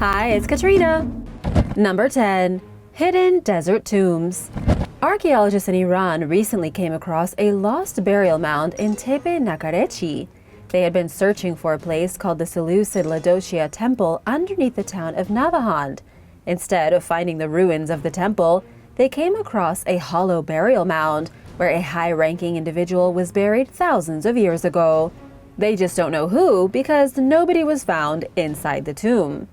Hi, it's Katrina. Number 10. Hidden Desert Tombs. Archaeologists in Iran recently came across a lost burial mound in Tepe Nakarechi. They had been searching for a place called the Seleucid Laodicea Temple underneath the town of Navahand. Instead of finding the ruins of the temple, they came across a hollow burial mound where a high-ranking individual was buried thousands of years ago. They just don't know who because nobody was found inside the tomb.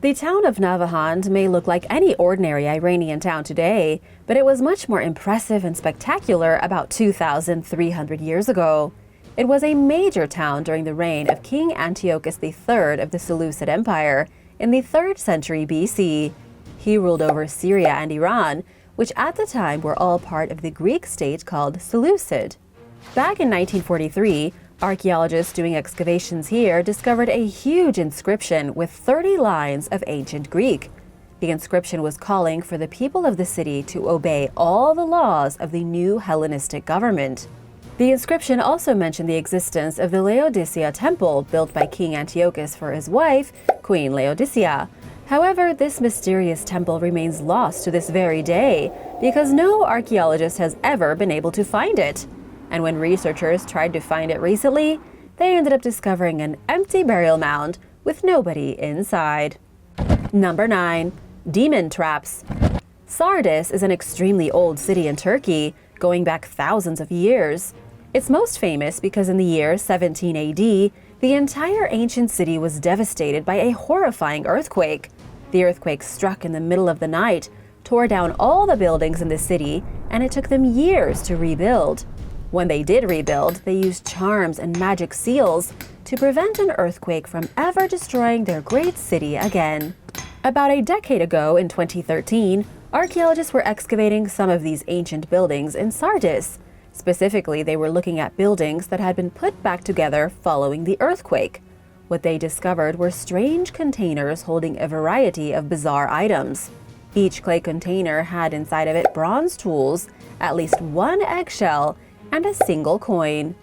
The town of Navahand may look like any ordinary Iranian town today, but it was much more impressive and spectacular about 2,300 years ago. It was a major town during the reign of King Antiochus III of the Seleucid Empire in the 3rd century BC. He ruled over Syria and Iran, which at the time were all part of the Greek state called Seleucid. Back in 1943, archaeologists doing excavations here discovered a huge inscription with 30 lines of ancient Greek. The inscription was calling for the people of the city to obey all the laws of the new Hellenistic government. The inscription also mentioned the existence of the Laodicea Temple built by King Antiochus for his wife, Queen Laodicea. However, this mysterious temple remains lost to this very day because no archaeologist has ever been able to find it. And when researchers tried to find it recently, they ended up discovering an empty burial mound with nobody inside. Number 9. Demon Traps. Sardis is an extremely old city in Turkey, going back thousands of years. It's most famous because in the year 17 AD, the entire ancient city was devastated by a horrifying earthquake. The earthquake struck in the middle of the night, tore down all the buildings in the city, and it took them years to rebuild. When they did rebuild, they used charms and magic seals to prevent an earthquake from ever destroying their great city again. About a decade ago, in 2013, archaeologists were excavating some of these ancient buildings in Sardis. Specifically, they were looking at buildings that had been put back together following the earthquake. What they discovered were strange containers holding a variety of bizarre items. Each clay container had inside of it bronze tools, at least one eggshell, and a single coin.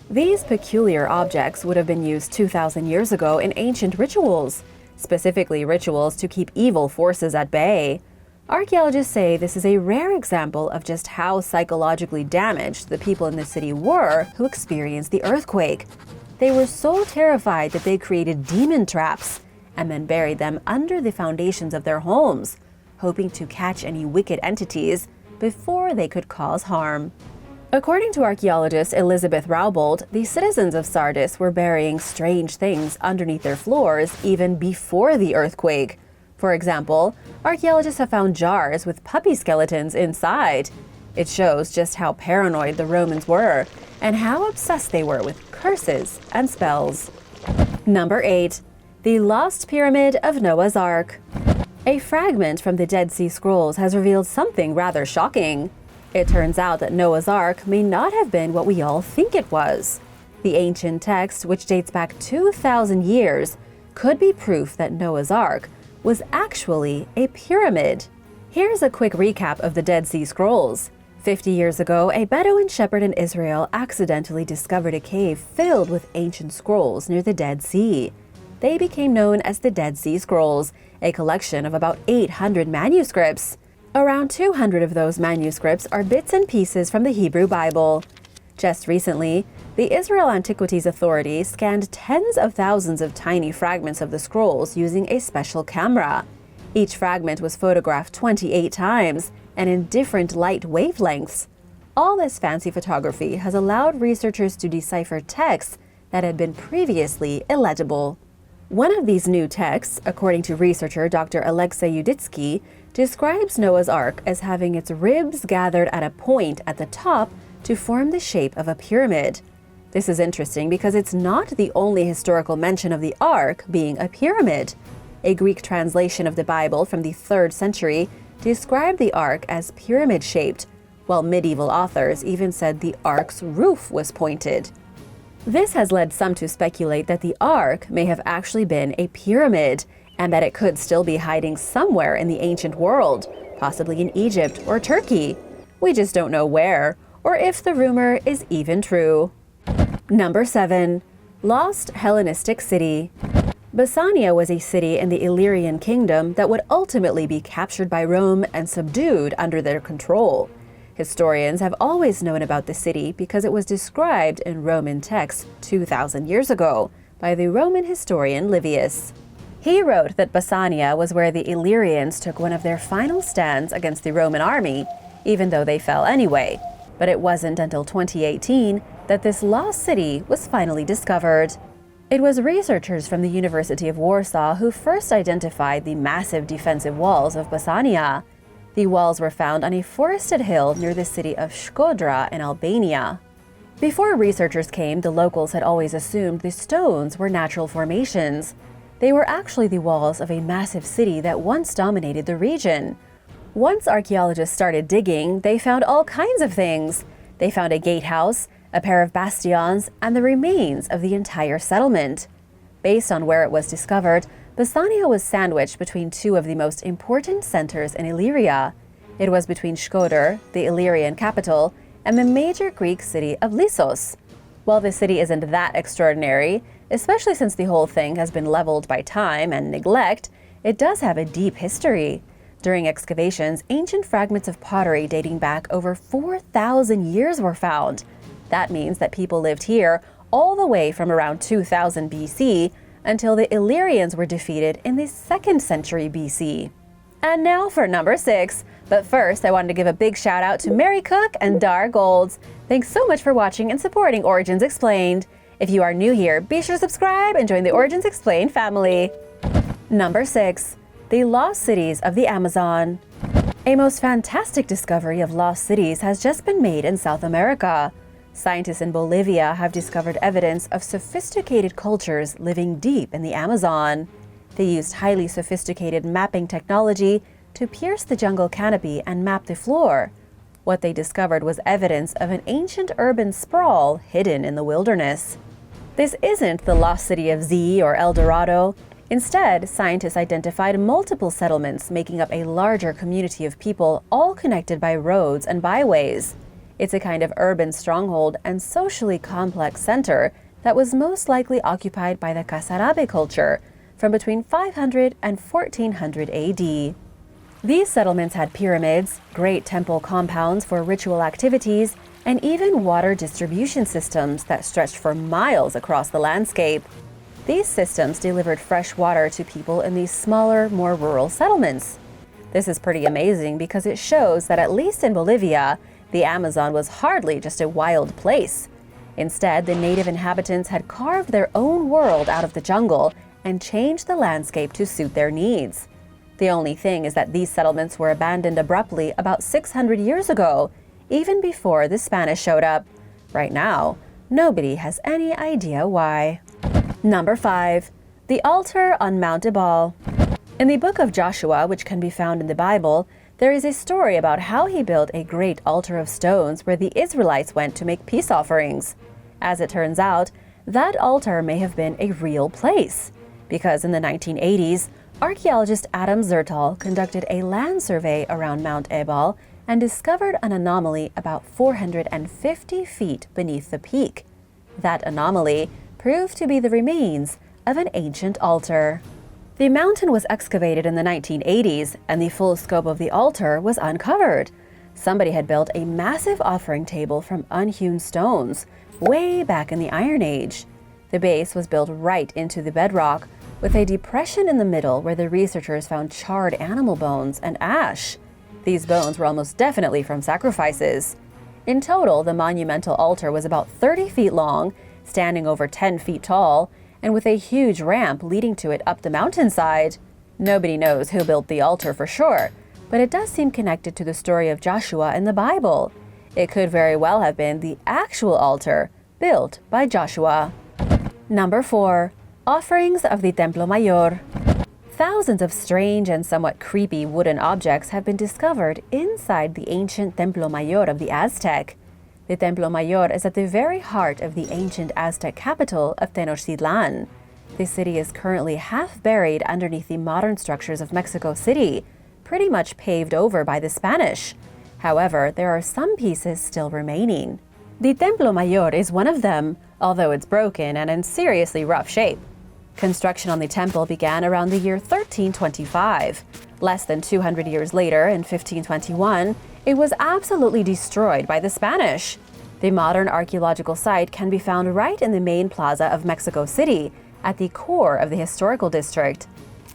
These peculiar objects would have been used 2,000 years ago in ancient rituals, specifically rituals to keep evil forces at bay. Archaeologists say this is a rare example of just how psychologically damaged the people in the city were who experienced the earthquake. They were so terrified that they created demon traps and then buried them under the foundations of their homes, hoping to catch any wicked entities before they could cause harm. According to archaeologist Elizabeth Raubold, the citizens of Sardis were burying strange things underneath their floors even before the earthquake. For example, archaeologists have found jars with puppy skeletons inside. It shows just how paranoid the Romans were and how obsessed they were with curses and spells. Number 8. The Lost Pyramid of Noah's Ark. A fragment from the Dead Sea Scrolls has revealed something rather shocking. It turns out that Noah's Ark may not have been what we all think it was. The ancient text, which dates back 2,000 years, could be proof that Noah's Ark was actually a pyramid. Here's a quick recap of the Dead Sea Scrolls. 50 years ago, a Bedouin shepherd in Israel accidentally discovered a cave filled with ancient scrolls near the Dead Sea. They became known as the Dead Sea Scrolls, a collection of about 800 manuscripts. Around 200 of those manuscripts are bits and pieces from the Hebrew Bible. Just recently, the Israel Antiquities Authority scanned tens of thousands of tiny fragments of the scrolls using a special camera. Each fragment was photographed 28 times and in different light wavelengths. All this fancy photography has allowed researchers to decipher texts that had been previously illegible. One of these new texts, according to researcher Dr. Alexei Yuditsky, describes Noah's Ark as having its ribs gathered at a point at the top to form the shape of a pyramid. This is interesting because it's not the only historical mention of the Ark being a pyramid. A Greek translation of the Bible from the 3rd century described the Ark as pyramid-shaped, while medieval authors even said the Ark's roof was pointed. This has led some to speculate that the Ark may have actually been a pyramid, and that it could still be hiding somewhere in the ancient world, possibly in Egypt or Turkey. We just don't know where, or if the rumor is even true. Number 7. Lost Hellenistic City. Bassanio was a city in the Illyrian kingdom that would ultimately be captured by Rome and subdued under their control. Historians have always known about the city because it was described in Roman texts 2,000 years ago by the Roman historian Livius. He wrote that Bassania was where the Illyrians took one of their final stands against the Roman army, even though they fell anyway. But it wasn't until 2018 that this lost city was finally discovered. It was researchers from the University of Warsaw who first identified the massive defensive walls of Bassania. The walls were found on a forested hill near the city of Shkodra in Albania. Before researchers came, the locals had always assumed the stones were natural formations. They were actually the walls of a massive city that once dominated the region. Once archaeologists started digging, they found all kinds of things. They found a gatehouse, a pair of bastions, and the remains of the entire settlement. Based on where it was discovered, Bassanio was sandwiched between two of the most important centers in Illyria. It was between Shkodër, the Illyrian capital, and the major Greek city of Lissos. While the city isn't that extraordinary, especially since the whole thing has been leveled by time and neglect, it does have a deep history. During excavations, ancient fragments of pottery dating back over 4,000 years were found. That means that people lived here all the way from around 2000 BC until the Illyrians were defeated in the 2nd century BC. And now for number 6. But first, I wanted to give a big shout out to Mary Cook and Dar Golds. Thanks so much for watching and supporting Origins Explained. If you are new here, be sure to subscribe and join the Origins Explained family. Number 6. The Lost Cities of the Amazon. A most fantastic discovery of lost cities has just been made in South America. Scientists in Bolivia have discovered evidence of sophisticated cultures living deep in the Amazon. They used highly sophisticated mapping technology to pierce the jungle canopy and map the floor. What they discovered was evidence of an ancient urban sprawl hidden in the wilderness. This isn't the lost city of Z or El Dorado. Instead, scientists identified multiple settlements making up a larger community of people, all connected by roads and byways. It's a kind of urban stronghold and socially complex center that was most likely occupied by the Kasarabe culture from between 500 and 1400 AD. These settlements had pyramids, great temple compounds for ritual activities, and even water distribution systems that stretched for miles across the landscape. These systems delivered fresh water to people in these smaller, more rural settlements. This is pretty amazing because it shows that at least in Bolivia, the Amazon was hardly just a wild place. Instead, the native inhabitants had carved their own world out of the jungle and changed the landscape to suit their needs. The only thing is that these settlements were abandoned abruptly about 600 years ago, even before the Spanish showed up. Right now, nobody has any idea why. Number 5. The altar on Mount Ebal. In the book of Joshua, which can be found in the Bible, there is a story about how he built a great altar of stones where the Israelites went to make peace offerings. As it turns out, that altar may have been a real place, because in the 1980s, archaeologist Adam Zertal conducted a land survey around Mount Ebal and discovered an anomaly about 450 feet beneath the peak. That anomaly proved to be the remains of an ancient altar. The mountain was excavated in the 1980s, and the full scope of the altar was uncovered. Somebody had built a massive offering table from unhewn stones, way back in the Iron Age. The base was built right into the bedrock, with a depression in the middle where the researchers found charred animal bones and ash. These bones were almost definitely from sacrifices. In total, the monumental altar was about 30 feet long, standing over 10 feet tall, and with a huge ramp leading to it up the mountainside. Nobody knows who built the altar for sure, but it does seem connected to the story of Joshua in the Bible. It could very well have been the actual altar built by Joshua. Number 4. Offerings of the Templo Mayor. Thousands of strange and somewhat creepy wooden objects have been discovered inside the ancient Templo Mayor of the Aztec. The Templo Mayor is at the very heart of the ancient Aztec capital of Tenochtitlan. The city is currently half buried underneath the modern structures of Mexico City, pretty much paved over by the Spanish. However, there are some pieces still remaining. The Templo Mayor is one of them, although it's broken and in seriously rough shape. Construction on the temple began around the year 1325. Less than 200 years later, in 1521, it was absolutely destroyed by the Spanish. The modern archaeological site can be found right in the main plaza of Mexico City, at the core of the historical district.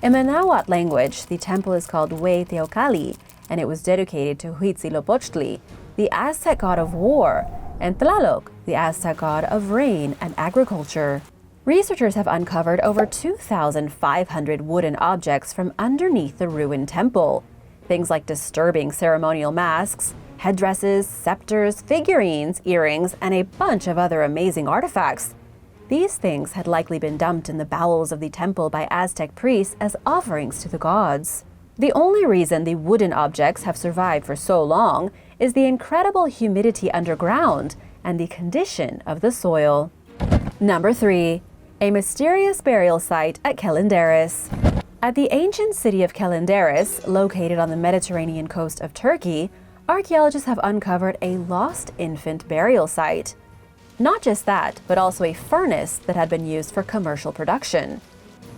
In the Nahuatl language, the temple is called Teocalli, and it was dedicated to Huitzilopochtli, the Aztec god of war, and Tlaloc, the Aztec god of rain and agriculture. Researchers have uncovered over 2,500 wooden objects from underneath the ruined temple. Things like disturbing ceremonial masks, headdresses, scepters, figurines, earrings, and a bunch of other amazing artifacts. These things had likely been dumped in the bowels of the temple by Aztec priests as offerings to the gods. The only reason the wooden objects have survived for so long is the incredible humidity underground and the condition of the soil. Number 3. A mysterious burial site at Kelenderis. At the ancient city of Kelenderis, located on the Mediterranean coast of Turkey, archaeologists have uncovered a lost infant burial site. Not just that, but also a furnace that had been used for commercial production.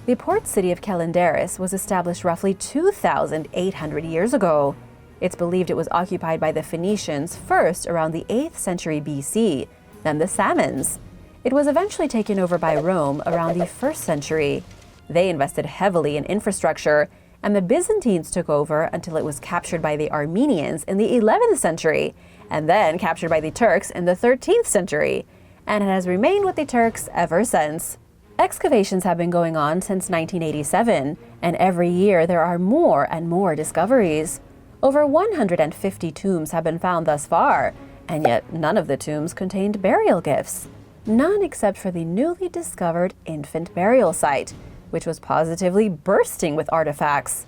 The port city of Kelenderis was established roughly 2,800 years ago. It's believed it was occupied by the Phoenicians first around the 8th century BC, then the Samans. It was eventually taken over by Rome around the 1st century. They invested heavily in infrastructure, and the Byzantines took over until it was captured by the Armenians in the 11th century, and then captured by the Turks in the 13th century, and it has remained with the Turks ever since. Excavations have been going on since 1987, and every year there are more and more discoveries. Over 150 tombs have been found thus far, and yet none of the tombs contained burial gifts. None except for the newly discovered infant burial site, which was positively bursting with artifacts.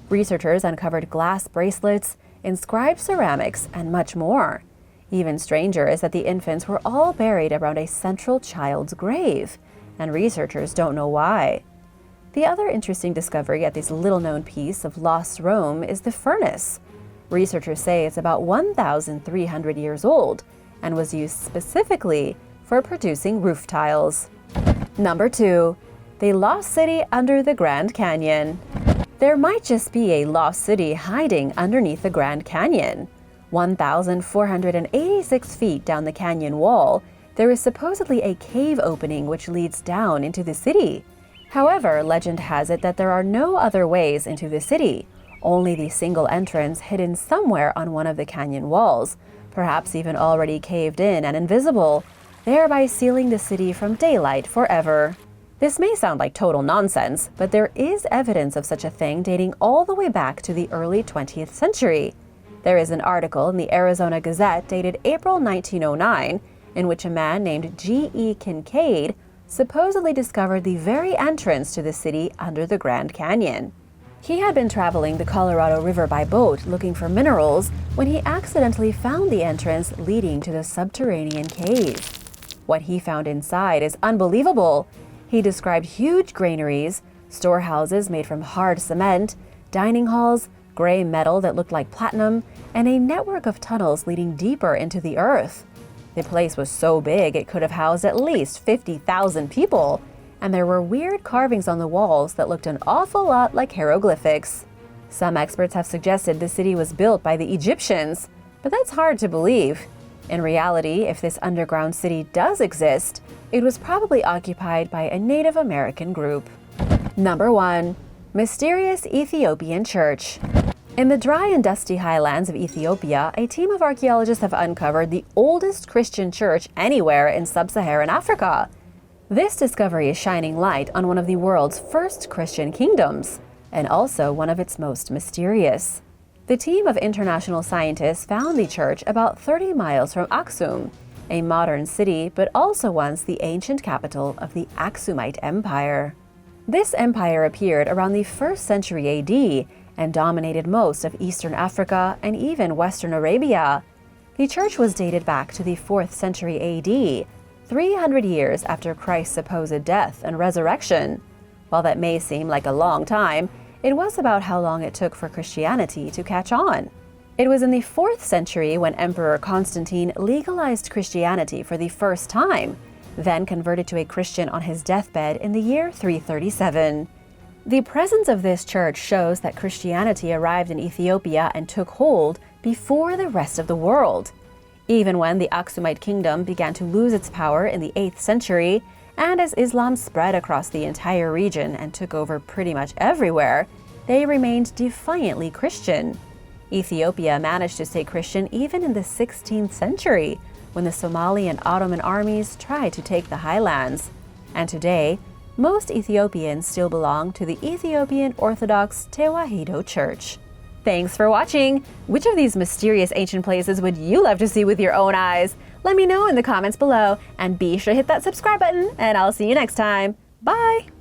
Researchers uncovered glass bracelets, inscribed ceramics, and much more. Even stranger is that the infants were all buried around a central child's grave, and researchers don't know why. The other interesting discovery at this little-known piece of lost Rome is the furnace. Researchers say it's about 1,300 years old and was used specifically for producing roof tiles. Number 2. The lost city under the Grand Canyon. There might just be a lost city hiding underneath the Grand Canyon. 1,486 feet down the canyon wall, there is supposedly a cave opening which leads down into the city. However, legend has it that there are no other ways into the city, only the single entrance hidden somewhere on one of the canyon walls, perhaps even already caved in and invisible, thereby sealing the city from daylight forever. This may sound like total nonsense, but there is evidence of such a thing dating all the way back to the early 20th century. There is an article in the Arizona Gazette dated April 1909 in which a man named G.E. Kincaid supposedly discovered the very entrance to the city under the Grand Canyon. He had been traveling the Colorado River by boat looking for minerals when he accidentally found the entrance leading to the subterranean cave. What he found inside is unbelievable. He described huge granaries, storehouses made from hard cement, dining halls, gray metal that looked like platinum, and a network of tunnels leading deeper into the earth. The place was so big it could have housed at least 50,000 people, and there were weird carvings on the walls that looked an awful lot like hieroglyphics. Some experts have suggested the city was built by the Egyptians, but that's hard to believe. In reality, if this underground city does exist, it was probably occupied by a Native American group. Number 1. Mysterious Ethiopian Church. In the dry and dusty highlands of Ethiopia, a team of archaeologists have uncovered the oldest Christian church anywhere in sub-Saharan Africa. This discovery is shining light on one of the world's first Christian kingdoms, and also one of its most mysterious. The team of international scientists found the church about 30 miles from Aksum, a modern city, but also once the ancient capital of the Aksumite Empire. This empire appeared around the 1st century AD and dominated most of Eastern Africa and even Western Arabia. The church was dated back to the 4th century AD, 300 years after Christ's supposed death and resurrection. While that may seem like a long time, it was about how long it took for Christianity to catch on. It was in the 4th century when Emperor Constantine legalized Christianity for the first time, then converted to a Christian on his deathbed in the year 337. The presence of this church shows that Christianity arrived in Ethiopia and took hold before the rest of the world. Even when the Aksumite kingdom began to lose its power in the 8th century, and as Islam spread across the entire region and took over pretty much everywhere, they remained defiantly Christian. Ethiopia managed to stay Christian even in the 16th century, when the Somali and Ottoman armies tried to take the highlands. And today, most Ethiopians still belong to the Ethiopian Orthodox Tewahedo Church. Thanks for watching! Which of these mysterious ancient places would you love to see with your own eyes? Let me know in the comments below, and be sure to hit that subscribe button, and I'll see you next time. Bye!